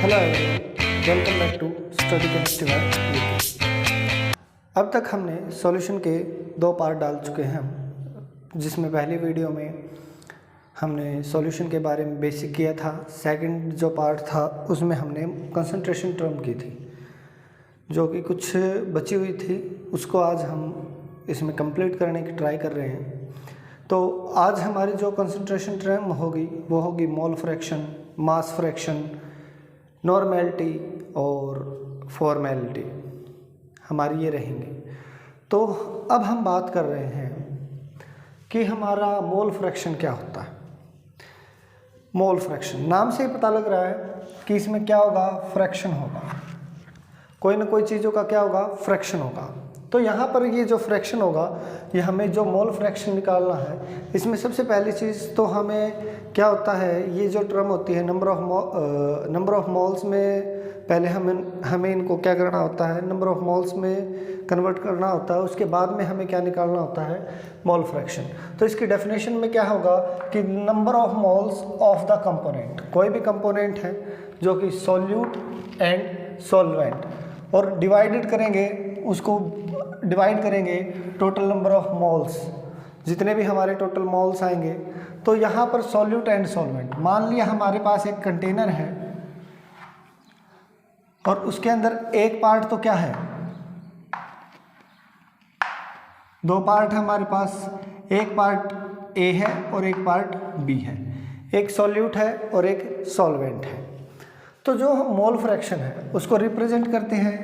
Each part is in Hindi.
Hello everyone, welcome back to study chemistry by UK. अब तक हमने सॉल्यूशन के 2 पार्ट डाल चुके हैं जिसमें पहली वीडियो में हमने सॉल्यूशन के बारे में बेसिक किया था। सेकंड जो पार्ट था उसमें हमने कंसंट्रेशन टर्म की थी, जो कि कुछ बची हुई थी, उसको आज हम इसमें कंप्लीट करने की ट्राई कर रहे हैं। तो आज हमारी जो कंसंट्रेशन टर्म होगी वो होगी mole fraction, mass fraction, normality और फॉर्मेलिटी, हमारी ये रहेंगी। तो अब हम बात कर रहे हैं कि हमारा मोल फ्रैक्शन क्या होता है। मोल फ्रैक्शन नाम से ही पता लग रहा है कि इसमें क्या होगा, फ्रैक्शन होगा, कोई ना कोई चीज़ों का क्या होगा, फ्रैक्शन होगा। तो यहाँ पर ये जो फ्रैक्शन होगा, ये हमें जो मोल फ्रैक्शन निकालना है, इसमें सबसे पहली चीज़ तो हमें क्या होता है, ये जो टर्म होती है नंबर ऑफ मोल्स में, पहले हमें इनको क्या करना होता है, नंबर ऑफ मोल्स में कन्वर्ट करना होता है। उसके बाद में हमें क्या निकालना होता है, मोल फ्रैक्शन। तो इसकी डेफिनेशन में क्या होगा कि number of moles of the component, कोई भी कंपोनेंट है जो कि सॉल्यूट एंड सॉल्वेंट, और डिवाइडेड करेंगे, उसको डिवाइड करेंगे टोटल नंबर ऑफ मोल्स, जितने भी हमारे टोटल मोल्स आएंगे। तो यहाँ पर सॉल्यूट एंड सॉल्वेंट, मान लिया हमारे पास एक कंटेनर है और उसके अंदर एक पार्ट तो क्या है, 2 पार्ट है हमारे पास, एक पार्ट ए है और एक पार्ट बी है, एक सॉल्यूट है और एक सॉल्वेंट है। तो जो मोल फ्रैक्शन है उसको रिप्रेजेंट करते हैं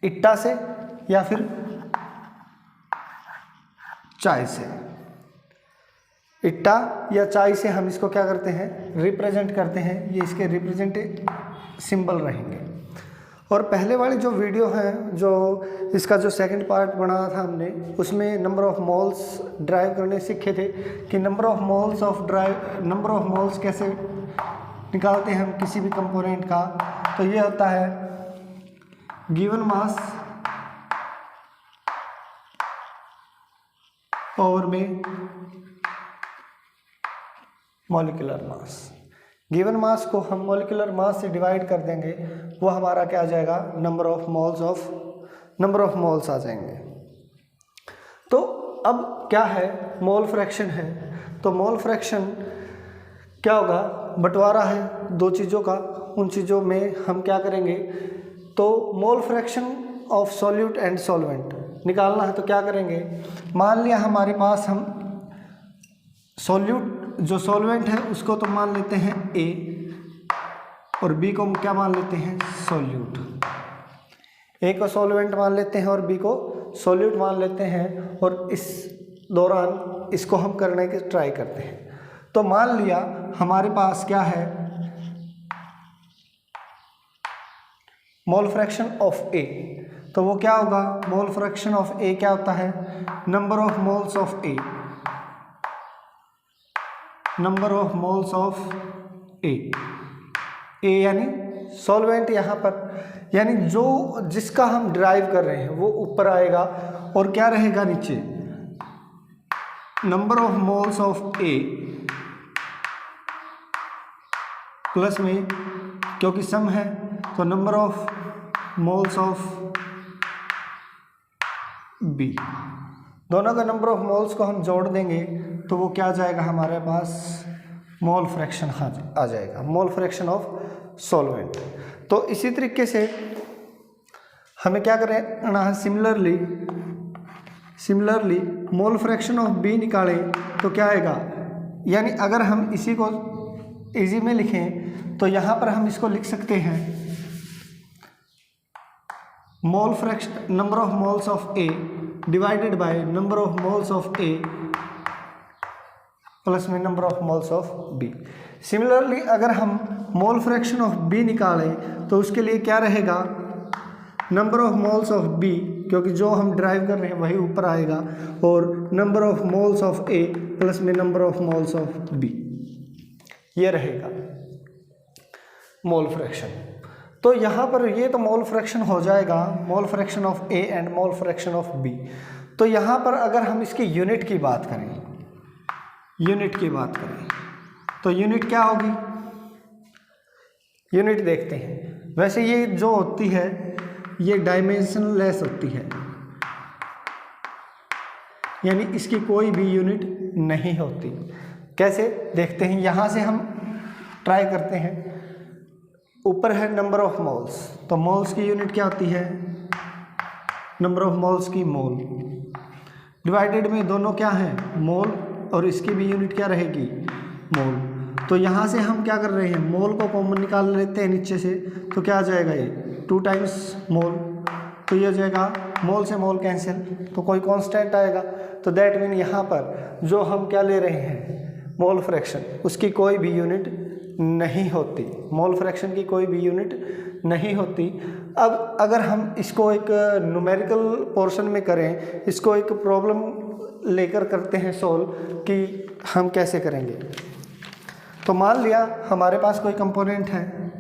इट्टा से या फिर चाय से। इट्टा या चाय से हम इसको क्या करते हैं, रिप्रेजेंट करते हैं। ये इसके रिप्रेजेंट सिंबल रहेंगे। और पहले वाली जो वीडियो है, जो इसका जो सेकंड पार्ट बनाया था हमने, उसमें नंबर ऑफ मोल्स ड्राइव करने सीखे थे कि नंबर ऑफ मोल्स कैसे निकालते हैं हम किसी भी कंपोनेंट का। तो ये होता है गिवन मास और में मॉलिक्यूलर मास। गिवन मास को हम मॉलिक्यूलर मास से डिवाइड कर देंगे, वो हमारा क्या आ जाएगा, नंबर ऑफ मोल्स आ जाएंगे। तो अब क्या है, मोल फ्रैक्शन है। तो मोल फ्रैक्शन क्या होगा, बंटवारा है 2 चीज़ों का, उन चीज़ों में हम क्या करेंगे, तो मोल fraction of solute and solvent निकालना है। तो क्या करेंगे, मान लिया हमारे पास हम सॉल्यूट, जो सॉल्वेंट है उसको तो मान लेते हैं ए, और बी को क्या मान लेते हैं, सॉल्यूट। ए को सॉल्वेंट मान लेते हैं और बी को सॉल्यूट मान लेते हैं, और इस दौरान इसको हम करने की ट्राई करते हैं। तो मान लिया हमारे पास क्या है, मोल फ्रैक्शन ऑफ ए। तो वो क्या होगा, मोल फ्रैक्शन ऑफ ए क्या होता है, number of moles of A, number of moles of A. A यानी सॉल्वेंट यहाँ पर, यानी जो जिसका हम ड्राइव कर रहे हैं वो ऊपर आएगा, और क्या रहेगा नीचे, number of moles of A plus में, क्योंकि सम है तो number of moles of B. दोनों का नंबर ऑफ मोल्स को हम जोड़ देंगे तो वो क्या आ जाएगा, हमारे पास मोल फ्रैक्शन आ जाएगा, मोल फ्रैक्शन ऑफ सॉल्वेंट। तो इसी तरीके से हमें क्या करना है, similarly mole fraction of B निकालें तो क्या आएगा, यानी अगर हम इसी को इजी में लिखें तो यहाँ पर हम इसको लिख सकते हैं, mole fraction, number of moles of A divided by number of moles of A plus में number of moles of B. Similarly अगर हम मोल फ्रैक्शन ऑफ बी निकालें तो उसके लिए क्या रहेगा, number of moles of B, क्योंकि जो हम ड्राइव कर रहे हैं वही ऊपर आएगा, और number of moles of A plus में number of moles of B, ये रहेगा मोल फ्रैक्शन। तो यहाँ पर ये तो मोल फ्रैक्शन हो जाएगा, mole fraction of A and mole fraction of B. तो यहाँ पर अगर हम इसकी यूनिट की बात करें, तो यूनिट क्या होगी, यूनिट देखते हैं। वैसे ये जो होती है ये डायमेंशनलेस होती है, यानी इसकी कोई भी यूनिट नहीं होती। कैसे देखते हैं, यहाँ से हम ट्राई करते हैं। ऊपर है नंबर ऑफ मोल्स, तो मोल्स की यूनिट क्या होती है, नंबर ऑफ मोल्स की मोल, डिवाइडेड में दोनों क्या है मोल, और इसकी भी यूनिट क्या रहेगी मोल। तो यहाँ से हम क्या कर रहे हैं, मोल को कॉमन निकाल लेते हैं नीचे से, तो क्या आ जाएगा ये 2 टाइम्स मोल, तो ये हो जाएगा मोल से मोल कैंसिल, तो कोई कांस्टेंट आएगा। तो दैट मीन यहाँ पर जो हम क्या ले रहे हैं मोल फ्रैक्शन, उसकी कोई भी यूनिट नहीं होती, मोल फ्रैक्शन की कोई भी यूनिट नहीं होती। अब अगर हम इसको एक न्यूमेरिकल पोर्शन में करें, इसको एक प्रॉब्लम लेकर करते हैं सोल्व कि हम कैसे करेंगे। तो मान लिया हमारे पास कोई कंपोनेंट है,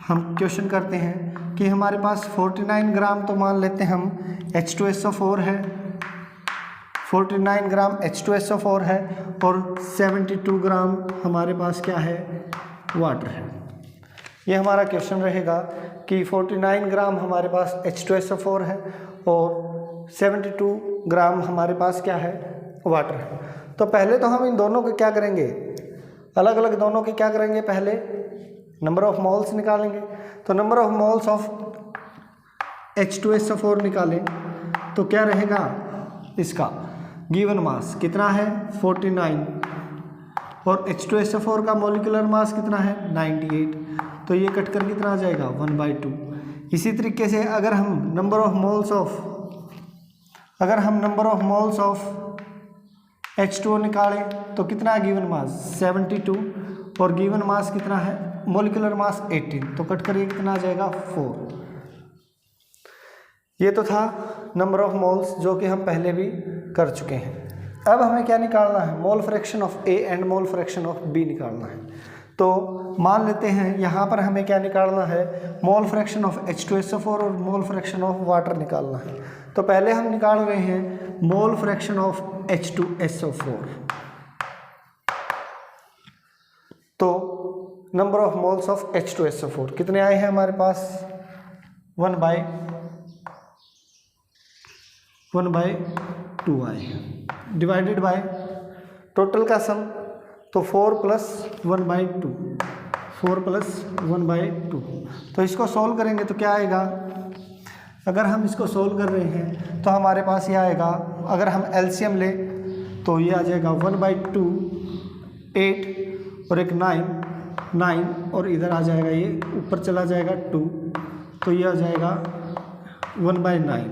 हम क्वेश्चन करते हैं कि हमारे पास 49 ग्राम, तो मान लेते हैं हम H2SO4 है, 49 ग्राम H2SO4 है, और 72 ग्राम हमारे पास क्या है वाटर है। ये हमारा क्वेश्चन रहेगा कि 49 ग्राम हमारे पास H2SO4 है और 72 ग्राम हमारे पास क्या है वाटर है। तो पहले तो हम इन दोनों के क्या करेंगे, अलग अलग दोनों के क्या करेंगे, पहले नंबर ऑफ मोल्स निकालेंगे। तो number of moles of H2SO4 निकालें तो क्या रहेगा, इसका गिवन मास कितना है 49, और H2SO4 का मॉलिक्यूलर मास कितना है 98, तो ये कट कर कितना आ जाएगा 1/2। इसी तरीके से अगर हम number of moles of H2O निकालें तो कितना है गिवन मास 72, और गिवन मास कितना है मॉलिक्यूलर मास 18, तो कट कर ये कितना आ जाएगा 4। ये तो था नंबर ऑफ मोल्स जो कि हम पहले भी कर चुके हैं। अब हमें क्या निकालना है, mole fraction of A and mole fraction of B निकालना है। तो मान लेते हैं यहाँ पर हमें क्या निकालना है, मोल फ्रैक्शन ऑफ H2SO4 और मोल फ्रैक्शन ऑफ वाटर निकालना है। तो पहले हम निकाल रहे हैं मोल फ्रैक्शन ऑफ H2SO4। तो number of moles of H2SO4 कितने आए हैं हमारे पास 1/2 आए हैं, डिवाइडेड बाय टोटल का सम, तो 4 + 1/2। तो इसको सॉल्व करेंगे तो क्या आएगा, अगर हम इसको सॉल्व कर रहे हैं तो हमारे पास ये आएगा, अगर हम एलसीएम लें तो ये आ जाएगा 1/2 8 और एक 9 और इधर आ जाएगा, ये ऊपर चला जाएगा 2, तो ये आ जाएगा 1/9।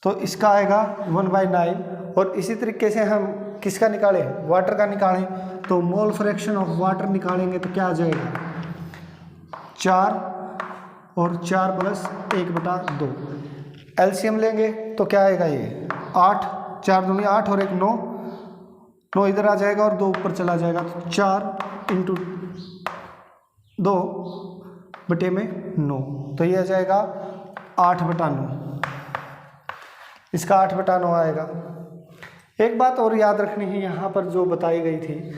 तो इसका आएगा 1/9। और इसी तरीके से हम किसका निकालें, वाटर का निकालें, तो मोल फ्रैक्शन ऑफ वाटर निकालेंगे तो क्या आ जाएगा 4 और 4 + 1/2। एलसीएम लेंगे तो क्या आएगा ये 8, 4 दूनी 8 और एक 9 इधर आ जाएगा और 2 ऊपर चला जाएगा, तो 4 × 2/9, तो ये आ जाएगा 8/9, इसका 8/9 आएगा। एक बात और याद रखनी है यहाँ पर जो बताई गई थी,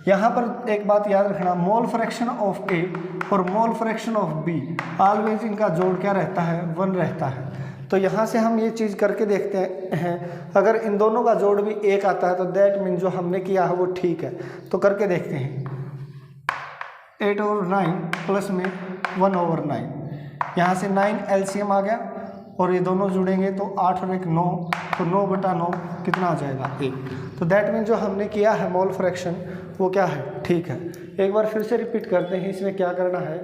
यहाँ पर एक बात याद रखना, मोल फ्रैक्शन ऑफ ए और मोल फ्रैक्शन ऑफ बी ऑलवेज इनका जोड़ क्या रहता है 1 रहता है। तो यहाँ से हम ये चीज़ करके देखते हैं, अगर इन दोनों का जोड़ भी 1 आता है तो दैट मीन जो हमने किया है वो ठीक है। तो करके देखते हैं 8/9 प्लस में 1/9, यहाँ से 9 एलसीएम आ गया और ये दोनों जुड़ेंगे तो 8 और एक 9, तो 9/9 कितना आ जाएगा 1। तो दैट मीन जो हमने किया है मोल फ्रैक्शन वो क्या है ठीक है। एक बार फिर से रिपीट करते हैं, इसमें क्या करना है,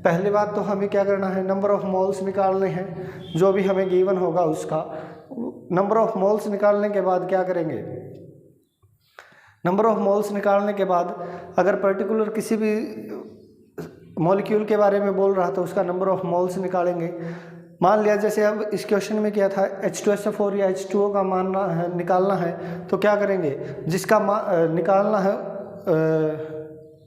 पहली बात तो हमें क्या करना है, नंबर ऑफ मोल्स निकालने हैं, जो भी हमें गिवन होगा उसका नंबर ऑफ मोल्स निकालने के बाद क्या करेंगे, नंबर ऑफ मोल्स निकालने के बाद अगर पर्टिकुलर किसी भी मॉलिक्यूल के बारे में बोल रहा तो उसका नंबर ऑफ मोल्स निकालेंगे। मान लिया जैसे अब इस क्वेश्चन में किया था H2SO4 या H2O का मानना है निकालना है, तो क्या करेंगे, जिसका निकालना है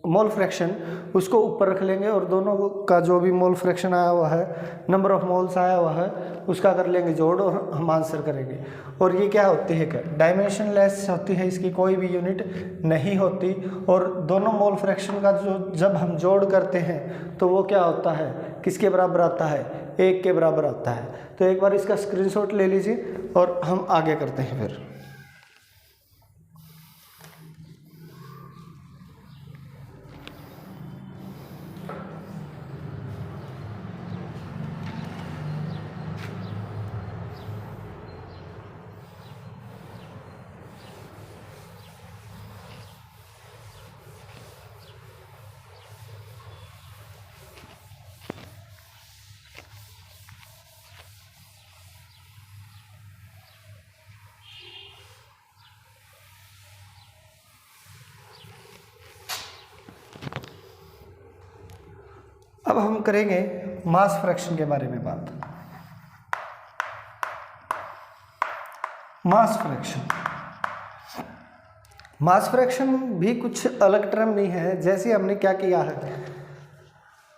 मोल फ्रैक्शन उसको ऊपर रख लेंगे और दोनों का जो भी मोल फ्रैक्शन आया हुआ है, नंबर ऑफ मोल्स आया हुआ है, उसका कर लेंगे जोड़ और हम आंसर करेंगे। और ये क्या होती है, क्या डायमेंशनलेस होती है, इसकी कोई भी यूनिट नहीं होती। और दोनों मोल फ्रैक्शन का जो जब हम जोड़ करते हैं तो वो क्या होता है, किसके बराबर आता है, 1 के बराबर आता है। तो एक बार इसका स्क्रीनशॉट ले लीजिए और हम आगे करते हैं फिर। अब हम करेंगे मास फ्रैक्शन के बारे में बात। मास फ्रैक्शन भी कुछ अलग टर्म नहीं है। जैसे हमने क्या किया है,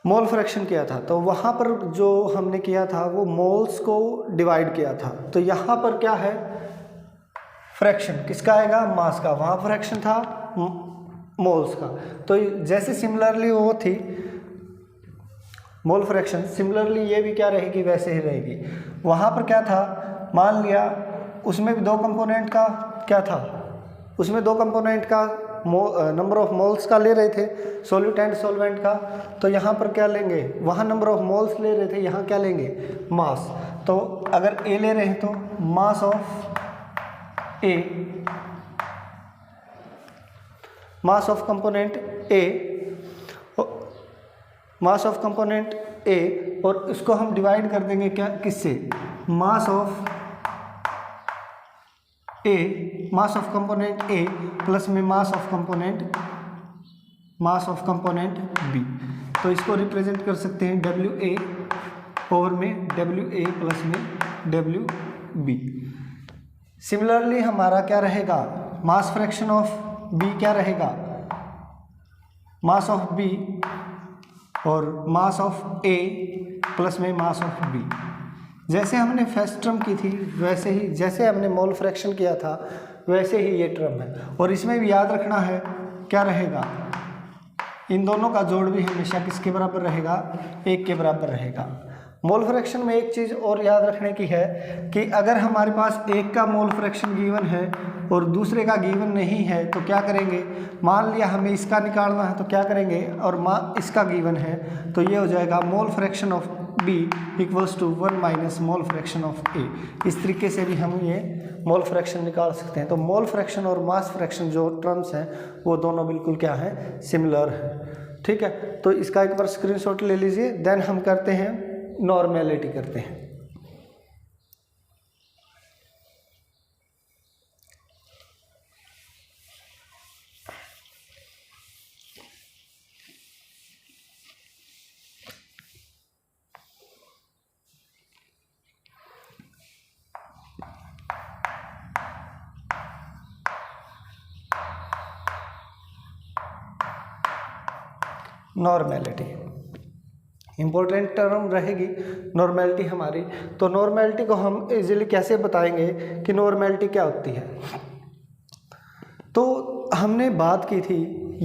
मोल फ्रैक्शन किया था, तो वहाँ पर जो हमने किया था वो मोल्स को डिवाइड किया था। तो यहाँ पर क्या है, फ्रैक्शन किसका आएगा, मास का। वहाँ फ्रैक्शन था मोल्स का। तो जैसे सिमिलरली वो थी मोल फ्रैक्शन, सिमिलरली ये भी क्या रहेगी, वैसे ही रहेगी। वहाँ पर क्या था, मान लिया उसमें भी 2 कंपोनेंट का क्या था, उसमें 2 कंपोनेंट का नंबर ऑफ मोल्स का ले रहे थे, सॉल्यूट एंड सॉल्वेंट का। तो यहाँ पर क्या लेंगे, वहाँ नंबर ऑफ मोल्स ले रहे थे, यहाँ क्या लेंगे, मास। तो अगर ए ले रहे हैं तो मास ऑफ कंपोनेंट ए, और इसको हम डिवाइड कर देंगे क्या, किससे, mass of component A plus में मास ऑफ कंपोनेंट बी। तो इसको रिप्रेजेंट कर सकते हैं WA ओवर में WA प्लस में WB। सिमिलरली हमारा क्या रहेगा, मास फ्रैक्शन ऑफ बी क्या रहेगा, मास ऑफ बी और मास ऑफ ए प्लस में मास ऑफ बी। जैसे हमने फर्स्ट टर्म की थी वैसे ही, जैसे हमने मोल फ्रैक्शन किया था वैसे ही ये टर्म है। और इसमें भी याद रखना है क्या रहेगा, इन दोनों का जोड़ भी हमेशा किसके बराबर रहेगा, 1 के बराबर रहेगा। मोल फ्रैक्शन में एक चीज़ और याद रखने की है कि अगर हमारे पास एक का मोल फ्रैक्शन गिवन है और दूसरे का गिवन नहीं है तो क्या करेंगे, मान लिया हमें इसका निकालना है तो क्या करेंगे, और इसका गिवन है तो ये हो जाएगा mole fraction of B equals to 1 minus mole fraction of A। इस तरीके से भी हम ये मोल फ्रैक्शन निकाल सकते हैं। तो मोल फ्रैक्शन और मास फ्रैक्शन जो टर्म्स हैं वो दोनों बिल्कुल क्या है, सिमिलर है। ठीक है, तो इसका एक बार स्क्रीनशॉट ले लीजिए। देन हम करते हैं नॉर्मेलिटी करते हैं। नॉर्मेलिटी इम्पोर्टेंट टर्म रहेगी नॉर्मेलिटी हमारी। तो नॉर्मेलिटी को हम इजीली कैसे बताएंगे कि नॉर्मेलिटी क्या होती है। तो हमने बात की थी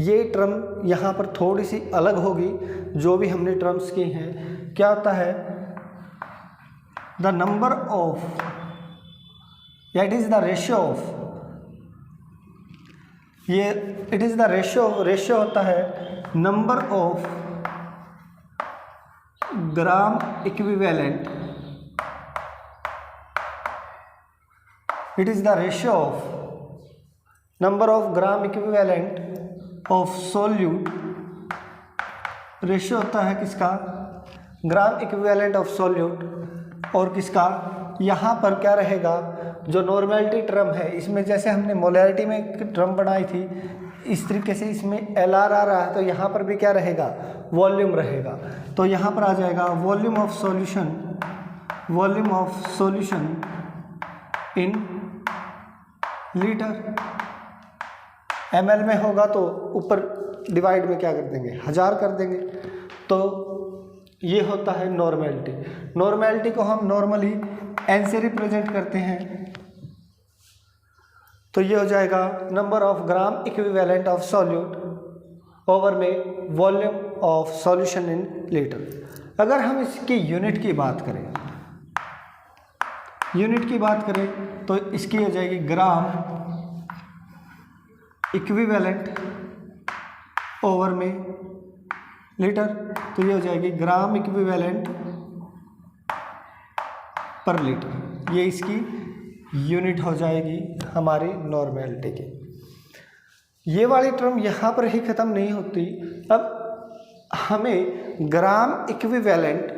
ये टर्म यहाँ पर थोड़ी सी अलग होगी, जो भी हमने टर्म्स की हैं। क्या होता है, द नंबर ऑफ, या it is the ratio of, ये इट इज़ द रेशियो होता है number of gram equivalent, it is the ratio of number of gram equivalent of solute. Ratio होता है किसका, ग्राम इक्विवेलेंट ऑफ सोल्यूट, और किसका, यहाँ पर क्या रहेगा, जो नॉर्मेलिटी टर्म है इसमें जैसे हमने मोलैरिटी में एक टर्म बनाई थी इस तरीके से इसमें LR आ रहा है, तो यहाँ पर भी क्या रहेगा, वॉल्यूम रहेगा। तो यहाँ पर आ जाएगा volume of solution in litre. ml में होगा तो ऊपर डिवाइड में क्या कर देंगे 1000 कर देंगे। तो ये होता है नॉर्मेलिटी। नॉर्मेलिटी को हम नॉर्मली n से रिप्रेजेंट करते हैं, तो ये हो जाएगा number of gram equivalent of solute over में volume of solution in litre. अगर हम इसकी यूनिट की बात करें, तो इसकी हो जाएगी ग्राम इक्विवेलेंट ओवर में लीटर, तो ये हो जाएगी ग्राम इक्विवेलेंट पर लीटर। ये इसकी यूनिट हो जाएगी हमारी नॉर्मेलिटी की। ये वाली टर्म यहाँ पर ही ख़त्म नहीं होती। अब हमें ग्राम इक्विवेलेंट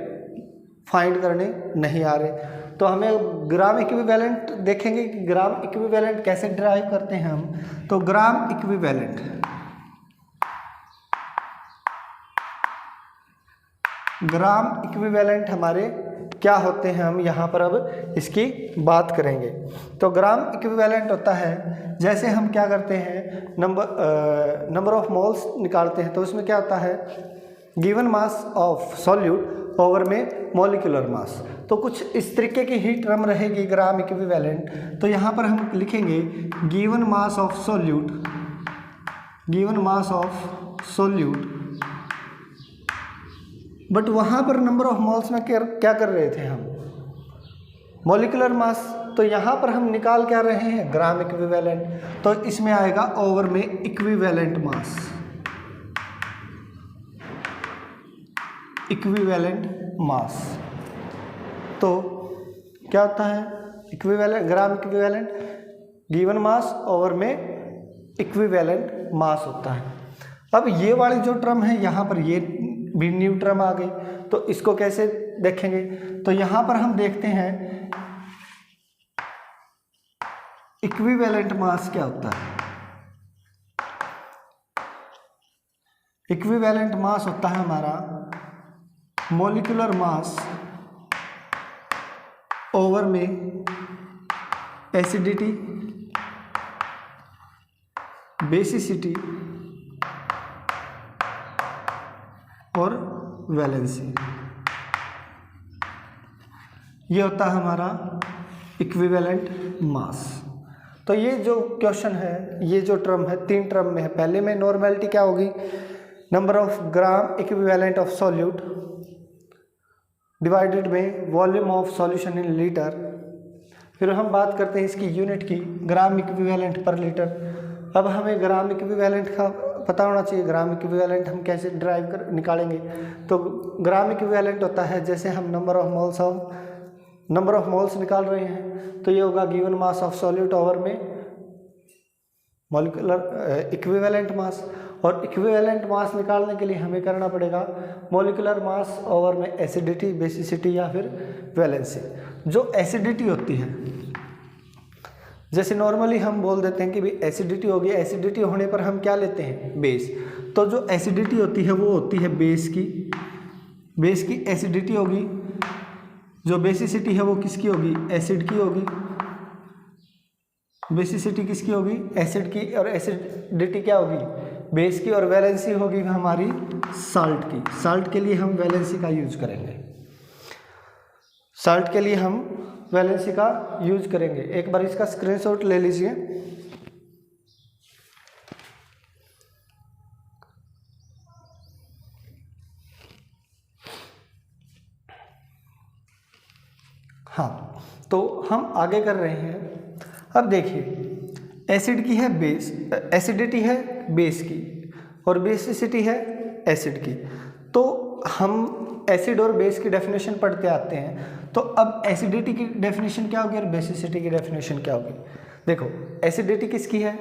फाइंड करने नहीं आ रहे, तो हमें ग्राम इक्विवेलेंट देखेंगे कि ग्राम इक्विवेलेंट कैसे डिराइव करते हैं हम। तो ग्राम इक्विवेलेंट हमारे क्या होते हैं, हम यहाँ पर अब इसकी बात करेंगे। तो ग्राम इक्विवेलेंट होता है, जैसे हम क्या करते हैं नंबर ऑफ मोल्स निकालते हैं, तो उसमें क्या होता है given mass of solute over में मॉलिक्यूलर मास। तो कुछ इस तरीके की ही टर्म रहेगी ग्राम इक्विवेलेंट। तो यहाँ पर हम लिखेंगे given mass of solute, but वहाँ पर नंबर ऑफ मोल्स में क्या कर रहे थे हम, मॉलिक्यूलर मास। तो यहाँ पर हम निकाल क्या रहे हैं ग्राम इक्विवेलेंट, तो इसमें आएगा ओवर में इक्विवेलेंट मास। तो क्या होता है gram equivalent given mass over में इक्विवेलेंट मास होता है। अब ये वाली जो टर्म है यहाँ पर ये भी न्यू टर्म आ गई, तो इसको कैसे देखेंगे। तो यहाँ पर हम देखते हैं इक्विवेलेंट मास क्या होता है। इक्विवेलेंट मास होता है हमारा मॉलिक्यूलर मास ओवर में एसिडिटी, बेसिसिटी और वैलेंसी। ये होता है हमारा इक्विवेलेंट मास। तो ये जो क्वेश्चन है, ये जो टर्म है 3 टर्म में है। पहले में नॉर्मेलिटी क्या होगी, number of gram equivalent of solute divided में volume of solution in litre. फिर हम बात करते हैं इसकी यूनिट की, ग्राम इक्विवेलेंट पर लीटर। अब हमें ग्राम इक्विवेलेंट का पता होना चाहिए, ग्राम इक्विवेलेंट हम कैसे ड्राइव कर निकालेंगे। तो ग्राम इक्विवेलेंट होता है, जैसे हम नंबर ऑफ मोल्स निकाल रहे हैं, तो ये होगा given mass of solute over में मॉलिक्यूलर इक्विवेलेंट मास। और इक्विवेलेंट मास निकालने के लिए हमें करना पड़ेगा मॉलिक्यूलर मास ओवर में एसिडिटी, बेसिसिटी या फिर वैलेंसी। जो एसिडिटी होती है, जैसे नॉर्मली हम बोल देते हैं कि भाई एसिडिटी होगी, एसिडिटी होने पर हम क्या लेते हैं बेस। तो जो एसिडिटी होती है वो होती है बेस की एसिडिटी होगी। जो बेसिसिटी है वो किसकी होगी, एसिड की होगी। बेसिसिटी किसकी होगी, एसिड की, और एसिडिटी क्या होगी, बेस की। और वैलेंसी होगी हमारी साल्ट की। साल्ट के लिए हम वैलेंसी का यूज करेंगे। एक बार इसका स्क्रीनशॉट ले लीजिए। हाँ, तो हम आगे कर रहे हैं। अब देखिए एसिड की है बेस, एसिडिटी है बेस की और बेसिसिटी है एसिड की। तो हम एसिड और बेस की डेफिनेशन पढ़ते आते हैं। तो अब एसिडिटी की डेफिनेशन क्या होगी और बेसिसिटी की डेफिनेशन क्या होगी। देखो एसिडिटी किसकी है,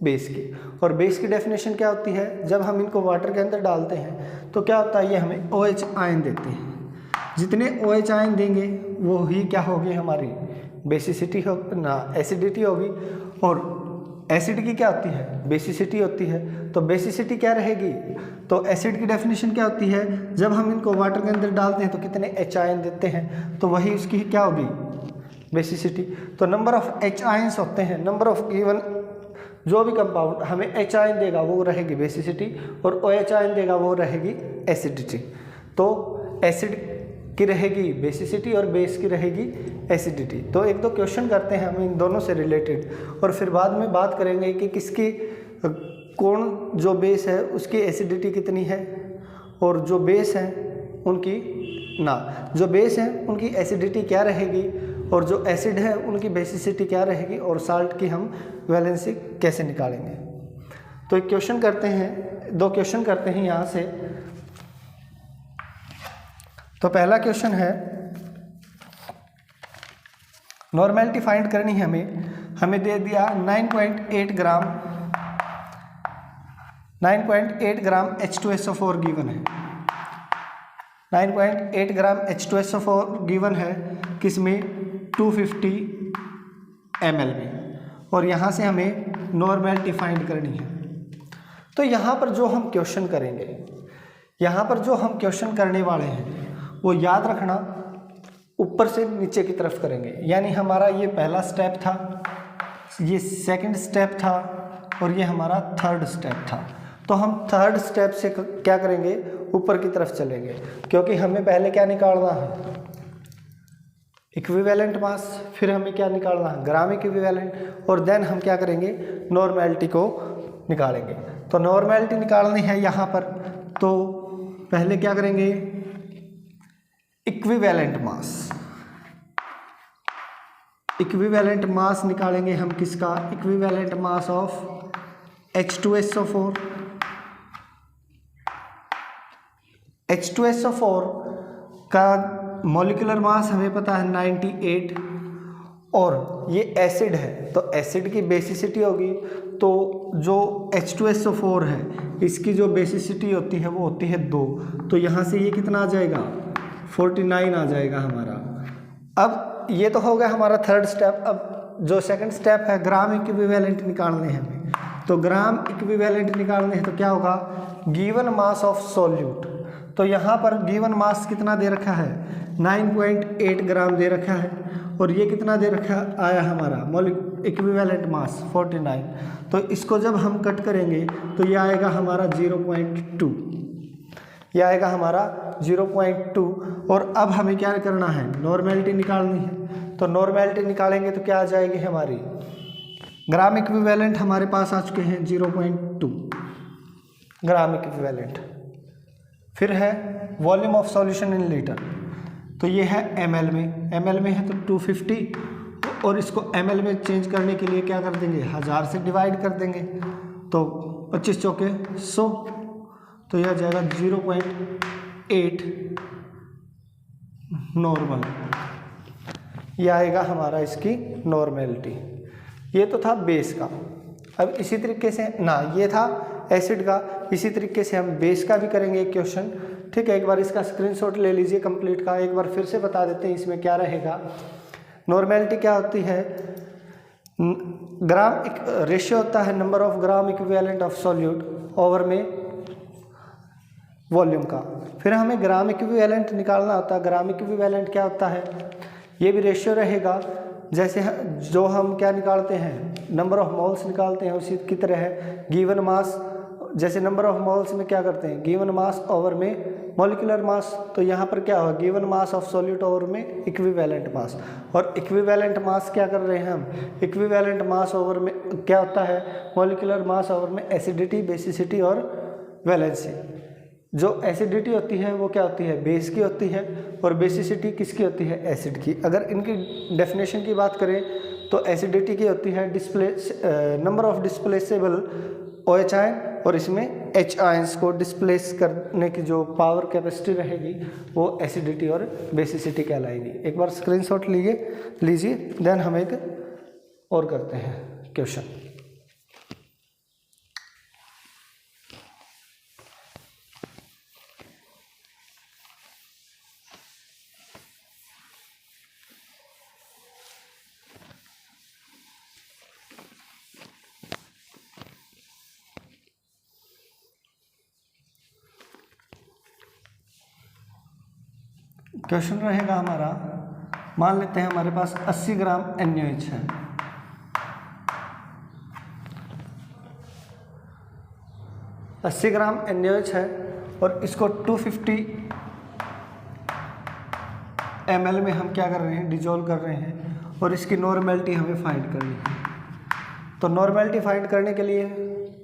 बेस की। और बेस की डेफिनेशन क्या होती है, जब हम इनको वाटर के अंदर डालते हैं तो क्या होता है, ये हमें OH आयन देते हैं। जितने OH आयन देंगे वो ही क्या होगी, हमारी बेसिसिटी हो ना एसिडिटी होगी। और एसिड की क्या होती है, बेसिसिटी होती है। तो बेसिसिटी क्या रहेगी, तो एसिड की डेफिनेशन क्या होती है, जब हम इनको वाटर के अंदर डालते हैं तो कितने H आयन देते हैं, तो वही उसकी क्या होगी, बेसिसिटी। तो नंबर ऑफ H आयन्स होते हैं, नंबर ऑफ गिवन जो भी कंपाउंड हमें H आयन देगा वो रहेगी बेसिसिटी और OH आयन देगा वो रहेगी एसिडिटी। तो एसिड की रहेगी बेसिसिटी और बेस की रहेगी एसिडिटी। तो एक दो क्वेश्चन करते हैं हम इन दोनों से रिलेटेड, और फिर बाद में बात करेंगे कि किसकी कौन जो बेस है उसकी एसिडिटी कितनी है और जो बेस है उनकी जो बेस है उनकी एसिडिटी क्या रहेगी और जो एसिड है उनकी बेसिसिटी क्या रहेगी, और साल्ट की हम वैलेंसी कैसे निकालेंगे। तो एक क्वेश्चन करते हैं, दो क्वेश्चन करते हैं यहाँ से। तो पहला क्वेश्चन है, नॉर्मेलिटी फाइंड करनी है हमें दे दिया 9.8 ग्राम H2SO4 गिवन है। 9.8 ग्राम H2SO4 गिवन है किसमें 250 ml में, और यहाँ से हमें नॉर्मेलिटी फाइंड करनी है। तो यहाँ पर जो हम क्वेश्चन करेंगे, यहाँ पर जो हम क्वेश्चन करने वाले हैं वो याद रखना ऊपर से नीचे की तरफ करेंगे। यानी हमारा ये पहला स्टेप था, ये सेकंड स्टेप था और ये हमारा थर्ड स्टेप था। तो हम थर्ड स्टेप से क्या करेंगे, ऊपर की तरफ चलेंगे, क्योंकि हमें पहले क्या निकालना है, इक्विवेलेंट मास, फिर हमें क्या निकालना है, ग्राम इक्विवेलेंट, और देन हम क्या करेंगे, नॉर्मेलिटी को निकालेंगे। तो नॉर्मेलिटी निकालनी है यहाँ पर, तो पहले क्या करेंगे, इक्विवेलेंट मास निकालेंगे हम किसका, equivalent mass of H2SO4। H2SO4 का मॉलिक्यूलर मास हमें पता है 98, और ये एसिड है तो एसिड की बेसिसिटी होगी, तो जो H2SO4 है इसकी जो बेसिसिटी होती है वो होती है 2, तो यहाँ से ये कितना आ जाएगा, 49 आ जाएगा हमारा। अब ये तो हो गया हमारा थर्ड स्टेप। अब जो सेकंड स्टेप है, ग्राम इक्विवेलेंट निकालने हैं हमें। तो ग्राम इक्विवेलेंट निकालने हैं तो क्या होगा, गिवन मास ऑफ सॉल्यूट। तो यहाँ पर गिवन मास कितना दे रखा है, 9.8 ग्राम दे रखा है, और ये कितना दे रखा आया हमारा इक्विवेलेंट मास 49। तो इसको जब हम कट करेंगे तो ये आएगा हमारा 0.2, ये आएगा हमारा 0.2। और अब हमें क्या करना है, नॉर्मेलिटी निकालनी है। तो नॉर्मेलिटी निकालेंगे तो क्या आ जाएगी हमारी, ग्राम इक्विवेलेंट हमारे पास आ चुके हैं 0.2 ग्राम इक्विवेलेंट। फिर है volume of solution in litre, तो ये है ml में, ml में है तो 250, और इसको ml में चेंज करने के लिए क्या कर देंगे, 1000 से डिवाइड कर देंगे, तो 25 चौके 100, तो यह आ जाएगा 0.8 नॉर्मल, यह आएगा हमारा इसकी नॉर्मेलिटी। ये तो था बेस का। अब इसी तरीके से ये था एसिड का, इसी तरीके से हम बेस का भी करेंगे एक क्वेश्चन। ठीक है, एक बार इसका स्क्रीनशॉट ले लीजिए कंप्लीट का। एक बार फिर से बता देते हैं इसमें क्या रहेगा। नॉर्मेलिटी क्या होती है, ग्राम रेशियो होता है number of gram equivalent of solute over में वॉल्यूम का। फिर हमें ग्राम इक्विवेलेंट निकालना होता है। ग्राम इक्विवेलेंट क्या होता है, ये भी रेशियो रहेगा, जैसे जो हम क्या निकालते हैं, नंबर ऑफ मोल्स निकालते हैं, उसी की तरह है गिवन मास। जैसे नंबर ऑफ मोल्स में क्या करते हैं, गिवन मास ओवर में मॉलिक्यूलर मास। तो यहाँ पर क्या होगा, given mass of solute over में इक्विवेलेंट मास। और इक्विवेलेंट मास क्या कर रहे हैं हम, इक्विवेलेंट मास ओवर में क्या होता है, मॉलिक्यूलर मास ओवर में एसिडिटी, बेसिसिटी और वैलेंसी। जो एसिडिटी होती है वो क्या होती है, बेस की होती है, और बेसिसिटी किसकी होती है, एसिड की। अगर इनकी डेफिनेशन की बात करें तो एसिडिटी की होती है नंबर ऑफ डिस्प्लेसेबल OH आयन, और इसमें H आयंस को डिस्प्लेस करने की जो पावर कैपेसिटी रहेगी वो एसिडिटी और बेसिसिटी कहलाएगी। एक बार स्क्रीनशॉट लीजिए, देन हम एक और करते हैं क्वेश्चन। क्वेश्चन रहेगा हमारा, मान लेते हैं हमारे पास 80 ग्राम NaOH है। 80 ग्राम NaOH है और इसको 250 ml में हम क्या कर रहे हैं, डिजोल्व कर रहे हैं और इसकी नॉर्मेलिटी हमें फाइंड करनी है। तो नॉर्मेलिटी फाइंड करने के लिए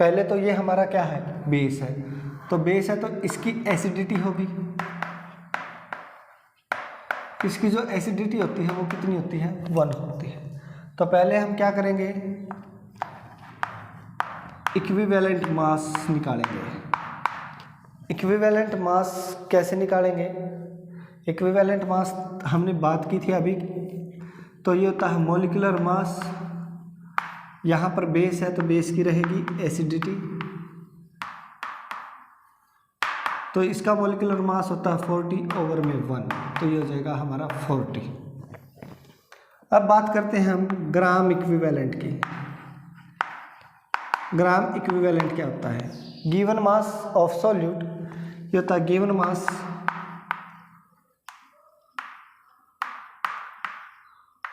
पहले तो ये हमारा क्या है, बेस है, तो बेस है तो इसकी एसिडिटी होगी, इसकी जो एसिडिटी होती है वो कितनी होती है, 1 होती है। तो पहले हम क्या करेंगे, इक्विवेलेंट मास निकालेंगे। इक्विवेलेंट मास कैसे निकालेंगे, इक्विवेलेंट मास हमने बात की थी अभी, तो ये होता है मॉलिक्यूलर मास, यहाँ पर बेस है तो बेस की रहेगी एसिडिटी, तो इसका मॉलिक्यूलर मास होता है 40/1, तो ये हो जाएगा हमारा 40। अब बात करते हैं हम ग्राम इक्विवेलेंट की। ग्राम इक्विवेलेंट क्या होता है, गिवन मास ऑफ सॉल्यूट, ये होता है given mass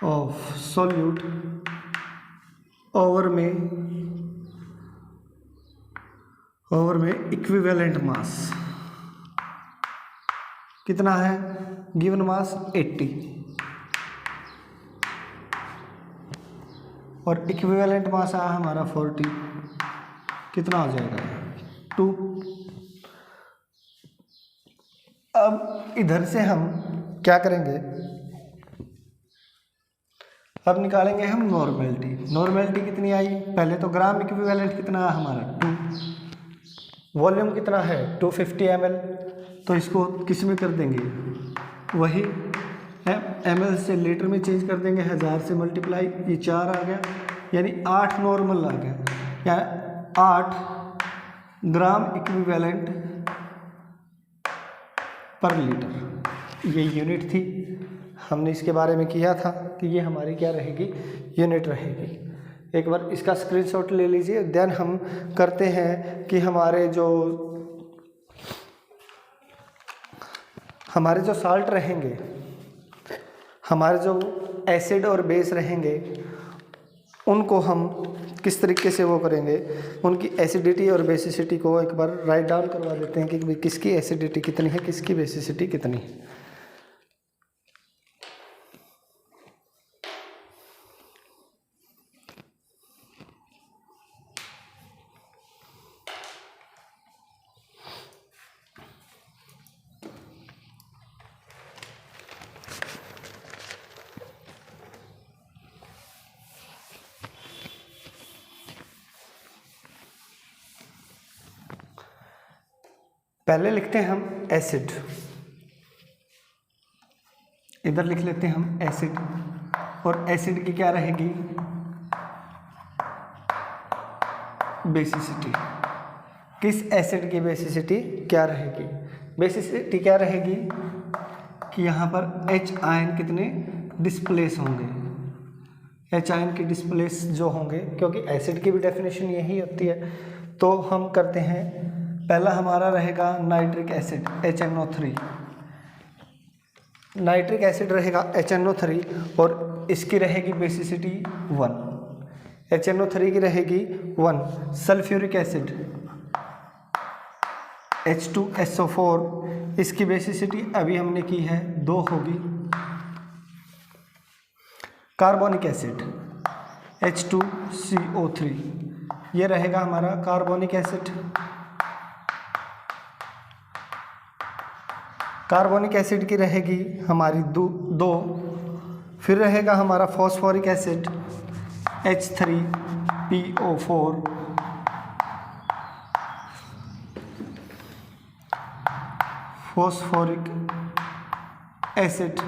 of solute over में इक्विवेलेंट मास कितना है, गिवन मास 80 और इक्विवेलेंट मास आया हमारा 40, कितना हो जाएगा 2। अब इधर से हम क्या करेंगे, अब निकालेंगे हम नॉर्मेलिटी। नॉर्मेलिटी कितनी आई, पहले तो ग्राम इक्विवेलेंट कितना है हमारा 2, वॉल्यूम कितना है 250 ml, तो इसको किस में कर देंगे, वही ml से लीटर में चेंज कर देंगे, 1000 से मल्टीप्लाई, ये 4 आ गया, यानी 8 नॉर्मल आ गया, यानी 8 ग्राम इक्विवेलेंट पर लीटर, ये यूनिट थी। हमने इसके बारे में किया था कि ये हमारी क्या रहेगी, यूनिट रहेगी। एक बार इसका स्क्रीनशॉट ले लीजिए। देन हम करते हैं कि हमारे जो साल्ट रहेंगे, हमारे जो एसिड और बेस रहेंगे, उनको हम किस तरीके से वो करेंगे, उनकी एसिडिटी और बेसिसिटी को एक बार राइट डाउन करवा देते हैं कि किसकी एसिडिटी कितनी है, किसकी बेसिसिटी कितनी है। पहले लिखते हैं हम एसिड, इधर लिख लेते हैं हम एसिड, और एसिड की क्या रहेगी, बेसिसिटी। किस एसिड की बेसिसिटी क्या रहेगी, बेसिसिटी क्या रहेगी कि यहाँ पर H आयन कितने डिस्प्लेस होंगे, H आयन के डिस्प्लेस जो होंगे, क्योंकि एसिड की भी डेफिनेशन यही होती है। तो हम करते हैं, पहला हमारा रहेगा nitric acid HNO3, nitric acid रहेगा HNO3 और इसकी रहेगी बेसिसिटी 1, HNO3 की रहेगी 1। सल्फ्यूरिक एसिड H2SO4, इसकी बेसिसिटी अभी हमने की है 2 होगी। कार्बोनिक एसिड H2CO3, ये रहेगा हमारा कार्बोनिक एसिड। कार्बोनिक एसिड की रहेगी हमारी 2। फिर रहेगा हमारा phosphoric acid H3PO4, phosphoric acid,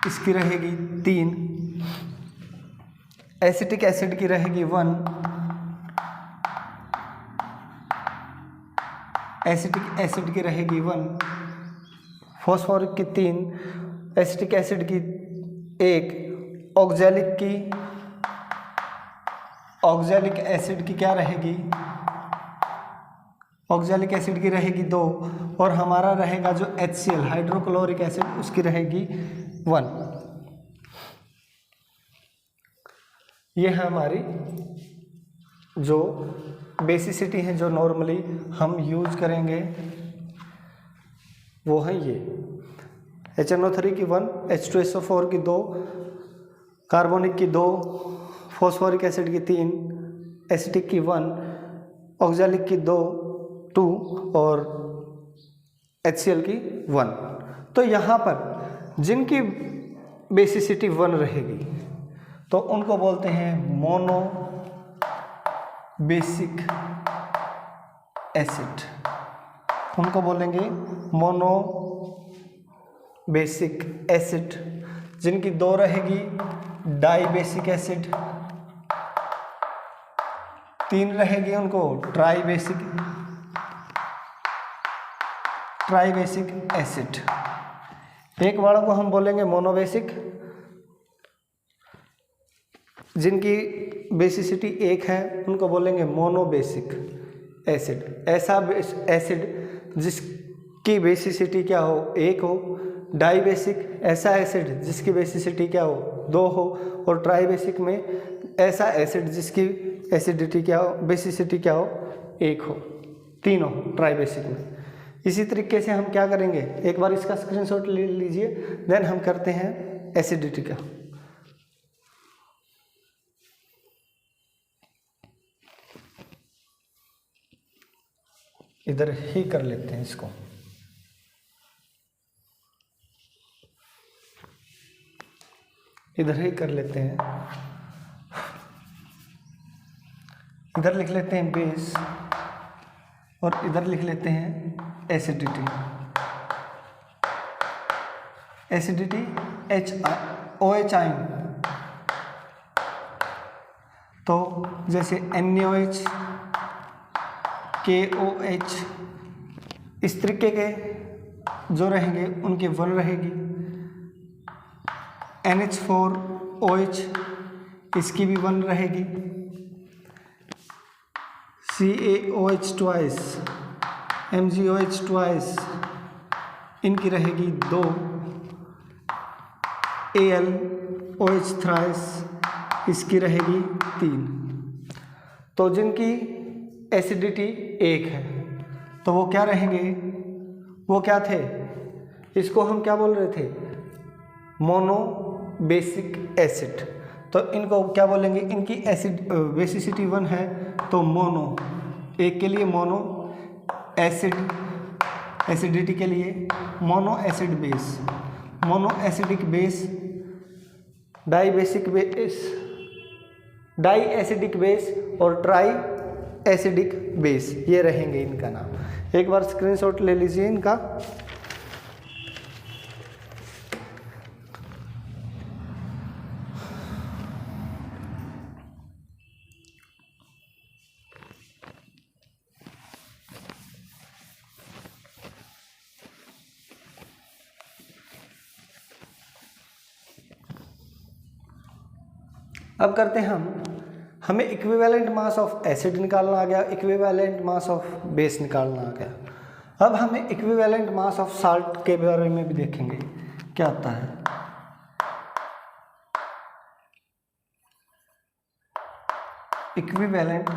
इसकी रहेगी 3। एसिटिक एसिड की रहेगी 1, एसिटिक एसिड की रहेगी 1, फॉस्फोरिक की 3, एसिटिक एसिड की 1, ऑक्जेलिक एसिड की क्या रहेगी, ऑक्जेलिक एसिड की रहेगी 2, और हमारा रहेगा जो HCl हाइड्रोक्लोरिक एसिड, उसकी रहेगी 1। ये है हमारी जो बेसिसिटी हैं जो नॉर्मली हम यूज करेंगे वो हैं ये HNO3 की 1, H2SO4 की 2, कार्बोनिक की 2, फॉस्फोरिक एसिड की 3, एसिटिक की 1, ऑक्जेलिक की 2 और HCl की 1। तो यहाँ पर जिनकी बेसिसिटी 1 रहेगी तो उनको बोलते हैं मोनो बेसिक एसिड, उनको बोलेंगे मोनो बेसिक एसिड। जिनकी 2 रहेगी डाई बेसिक एसिड, 3 रहेगी उनको ट्राई बेसिक एसिड। एक वालों को हम बोलेंगे मोनोबेसिक, जिनकी बेसिसिटी 1 है उनको बोलेंगे मोनोबेसिक एसिड। ऐसा एसिड जिसकी बेसिसिटी क्या हो 1 हो। डाई बेसिक ऐसा एसिड जिसकी बेसिसिटी क्या हो 2 हो। और ट्राई बेसिक में ऐसा एसिड जिसकी एसिडिटी क्या हो बेसिसिटी क्या हो 1 हो, 3 हो ट्राई बेसिक में। इसी तरीके से हम क्या करेंगे, एक बार इसका स्क्रीनशॉट ले लीजिए, देन हम करते हैं एसिडिटी का। इधर ही कर लेते हैं इसको। इधर ही कर लेते हैं, इधर लिख लेते हैं बेस और इधर लिख लेते हैं एसिडिटी। एसिडिटी OH आयन, तो जैसे NaOH, KOH इस तरीके के जो रहेंगे उनके 1 रहेगी। NH4OH इसकी भी 1 रहेगी। CaOH ट्वाइस, MgOH ट्वाइस इनकी रहेगी 2। AlOH थ्राइस इसकी रहेगी 3। तो जिनकी एसिडिटी 1 है तो वो क्या रहेंगे, वो क्या थे, इसको हम क्या बोल रहे थे मोनो बेसिक एसिड। तो इनको क्या बोलेंगे, इनकी बेसिसिटी 1 है तो मोनो, एक के लिए मोनो एसिड, एसिडिटी के लिए mono acid base, mono acidic base, di basic base, di acidic base और ट्राई एसिडिक बेस, ये रहेंगे इनका नाम। एक बार स्क्रीनशॉट ले लीजिए इनका। अब करते हैं हमें इक्विवेलेंट मास ऑफ एसिड निकालना आ गया, इक्विवेलेंट मास ऑफ बेस निकालना आ गया। अब हमें इक्विवेलेंट मास ऑफ साल्ट के बारे में भी देखेंगे क्या होता है। Equivalent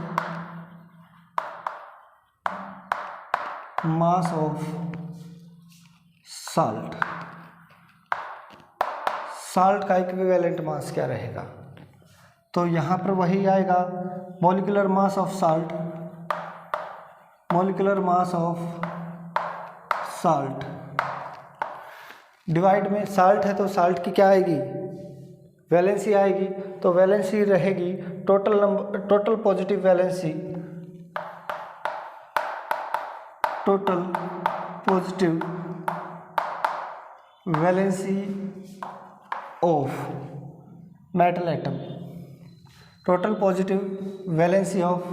mass of salt, salt का इक्विवेलेंट मास क्या रहेगा, तो यहाँ पर वही आएगा molecular mass of salt, molecular mass of salt divide में साल्ट है तो साल्ट की क्या आएगी वैलेंसी आएगी। तो वैलेंसी रहेगी total number, total positive valency, total positive valency of metal atom, total positive valency of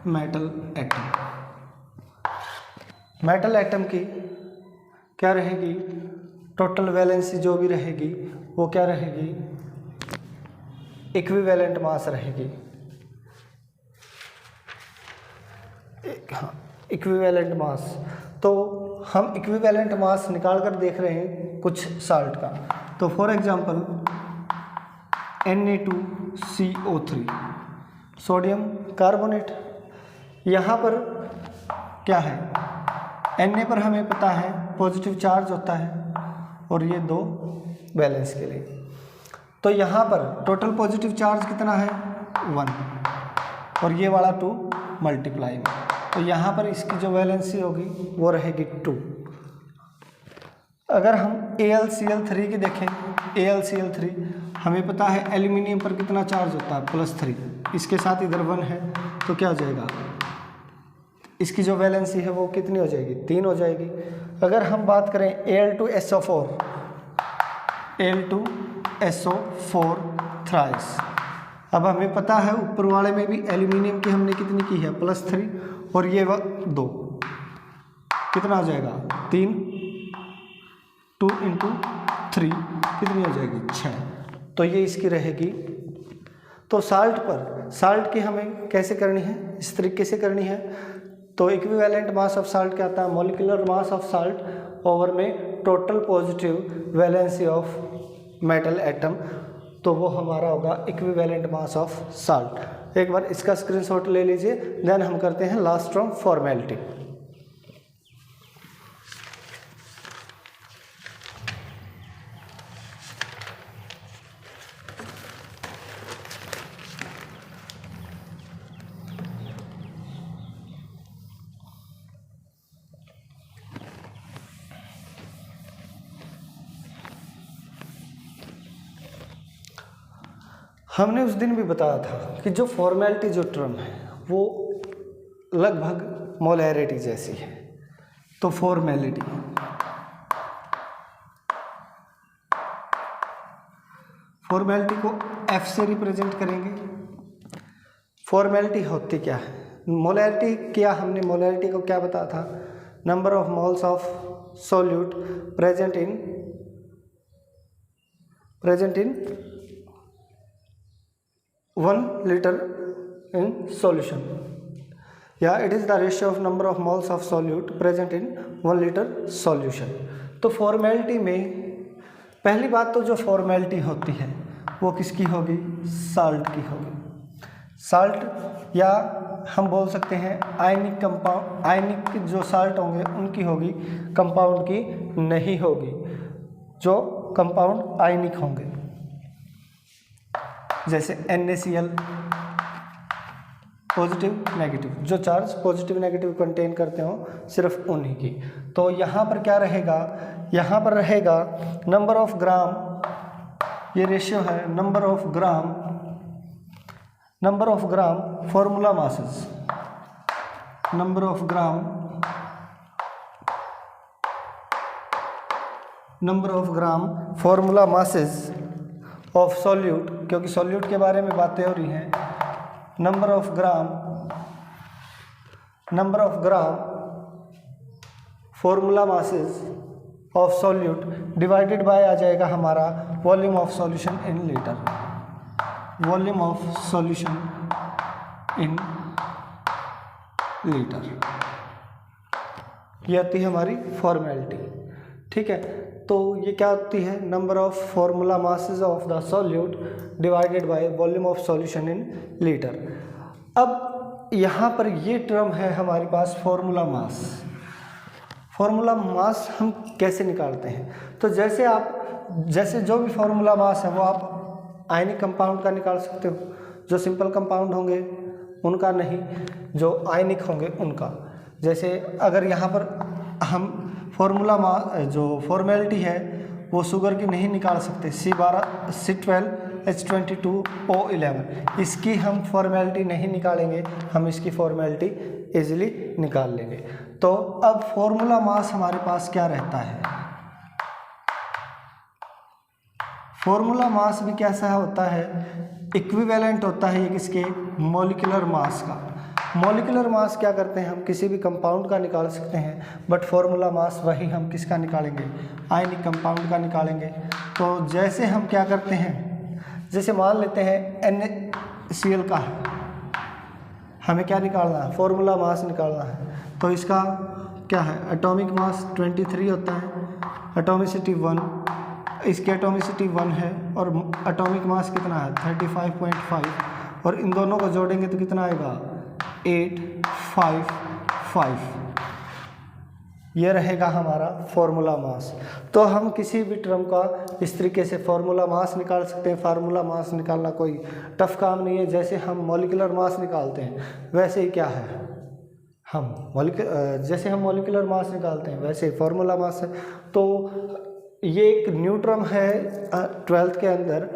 metal atom. Metal atom की क्या रहेगी, टोटल वैलेंसी जो भी रहेगी वो क्या रहेगी, इक्विवेलेंट मास रहेगी। हाँ, इक्विवेलेंट मास। तो हम इक्विवेलेंट मास निकाल कर देख रहे हैं कुछ साल्ट का। तो for example Na2CO3 sodium carbonate. यहाँ पर क्या है, Na पर हमें पता है पॉजिटिव चार्ज होता है और ये 2 वैलेंस के लिए। तो यहाँ पर टोटल पॉजिटिव चार्ज कितना है 1 और ये वाला 2 मल्टीप्लाई में, तो यहाँ पर इसकी जो वैलेंसी होगी वो रहेगी 2। अगर हम AlCl3 की देखें, AlCl3 हमें पता है एल्यूमिनियम पर कितना चार्ज होता है +3, इसके साथ इधर 1 है तो क्या हो जाएगा, इसकी जो वैलेंसी है वो कितनी हो जाएगी 3 हो जाएगी। अगर हम बात करें Al2SO4, Al2SO4 थ्राइस, अब हमें पता है ऊपर वाले में भी एल्यूमिनियम की हमने कितनी की है +3 और ये 2, कितना हो जाएगा 3, 2 × 3 कितनी हो जाएगी 6, तो ये इसकी रहेगी। तो साल्ट की हमें कैसे करनी है, इस तरीके से करनी है। तो इक्विवेलेंट मास ऑफ साल्ट क्या आता है, molecular mass of salt over में total positive valency of metal atom, तो वो हमारा होगा इक्विवेलेंट मास ऑफ साल्ट। एक बार इसका स्क्रीनशॉट ले लीजिए, देन हम करते हैं लास्ट फ्रॉम फॉर्मेलिटी। हमने उस दिन भी बताया था कि जो फॉर्मेलिटी जो टर्म है वो लगभग मोलैरिटी जैसी है। तो फॉर्मेलिटी को F से रिप्रेजेंट करेंगे। फॉर्मेलिटी होती क्या है, मोलैरिटी क्या, हमने मोलैरिटी को क्या बताया था, number of moles of solute present in 1 liter in solution, या it is the ratio of number of moles of solute present in 1 liter solution. तो फॉर्मेलिटी में पहली बात तो जो फॉर्मेलिटी होती है वो किसकी होगी, साल्ट की होगी। साल्ट या हम बोल सकते हैं आयनिक कंपाउंड, आयनिक जो साल्ट होंगे उनकी होगी, कंपाउंड की नहीं होगी। जो कंपाउंड आयनिक होंगे जैसे NaCl पॉजिटिव नेगेटिव, जो चार्ज पॉजिटिव नेगेटिव कंटेन करते हो सिर्फ उन्हीं की। तो यहाँ पर क्या रहेगा, यहाँ पर रहेगा नंबर ऑफ ग्राम, ये रेशियो है number of gram formula masses, number of gram formula masses of solute, क्योंकि सॉल्यूट के बारे में बातें हो रही हैं। Number of gram formula masses of solute divided by आ जाएगा हमारा volume of solution in litre, volume of solution in litre, ये आती है हमारी फॉर्मेलिटी। ठीक है, तो ये क्या होती है, number of formula masses of the solute divided by volume of solution in litre. अब यहाँ पर ये टर्म है हमारे पास फॉर्मूला मास। फॉर्मूला मास हम कैसे निकालते हैं, तो जैसे जो भी फॉर्मूला मास है वो आप आयनिक कंपाउंड का निकाल सकते हो, जो सिंपल कंपाउंड होंगे उनका नहीं, जो आयनिक होंगे उनका। जैसे अगर यहाँ पर हम फॉर्मूला जो फॉर्मेलिटी है वो शुगर की नहीं निकाल सकते, C12H22O11, इसकी हम फॉर्मेलिटी नहीं निकालेंगे, हम इसकी फॉर्मेलिटी इजीली निकाल लेंगे। तो अब फॉर्मूला मास हमारे पास क्या रहता है, फॉर्मूला मास भी कैसा होता है, इक्विवेलेंट होता है ये किसके, मॉलिक्यूलर मास का। मॉलिक्यूलर मास क्या करते हैं, हम किसी भी कंपाउंड का निकाल सकते हैं, बट फॉर्मूला मास वही हम किसका निकालेंगे, आयनिक कंपाउंड का निकालेंगे। तो जैसे हम क्या करते हैं, जैसे मान लेते हैं NaCl का है, हमें क्या निकालना है, फॉर्मूला मास निकालना है। तो इसका क्या है, एटॉमिक मास 23 होता है, एटॉमिसिटी 1, इसकी एटॉमिसिटी 1 है और एटॉमिक मास कितना है 35.5 और इन दोनों को जोड़ेंगे तो कितना आएगा 8 5 5। ये रहेगा हमारा फार्मूला मास। तो हम किसी भी टर्म का इस तरीके से फार्मूला मास निकाल सकते हैं। फार्मूला मास निकालना कोई टफ काम नहीं है। जैसे हम मॉलिक्यूलर मास निकालते हैं वैसे ही क्या है, जैसे हम मॉलिक्यूलर मास निकालते हैं वैसे ही फार्मूला मास है। तो ये एक न्यू टर्म है 12th के अंदर,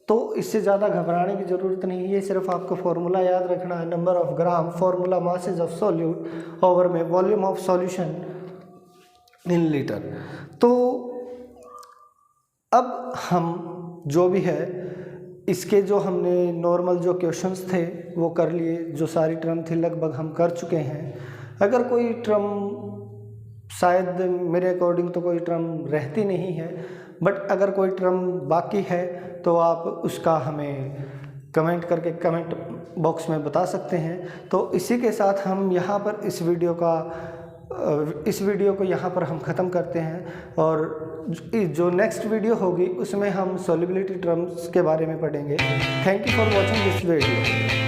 तो इससे ज़्यादा घबराने की ज़रूरत नहीं है। सिर्फ आपको फार्मूला याद रखना है, number of gram formula masses of solute over में volume of solution in litre. तो अब हम जो भी है इसके जो हमने नॉर्मल जो क्वेश्चंस थे वो कर लिए, जो सारी टर्म थी लगभग हम कर चुके हैं। अगर कोई टर्म, शायद मेरे अकॉर्डिंग तो कोई टर्म रहती नहीं है, बट अगर कोई टर्म बाकी है तो आप उसका हमें कमेंट करके कमेंट बॉक्स में बता सकते हैं। तो इसी के साथ हम यहाँ पर इस वीडियो को यहाँ पर हम ख़त्म करते हैं, और जो नेक्स्ट वीडियो होगी उसमें हम सॉल्युबिलिटी टर्म्स के बारे में पढ़ेंगे। Thank you for watching this video.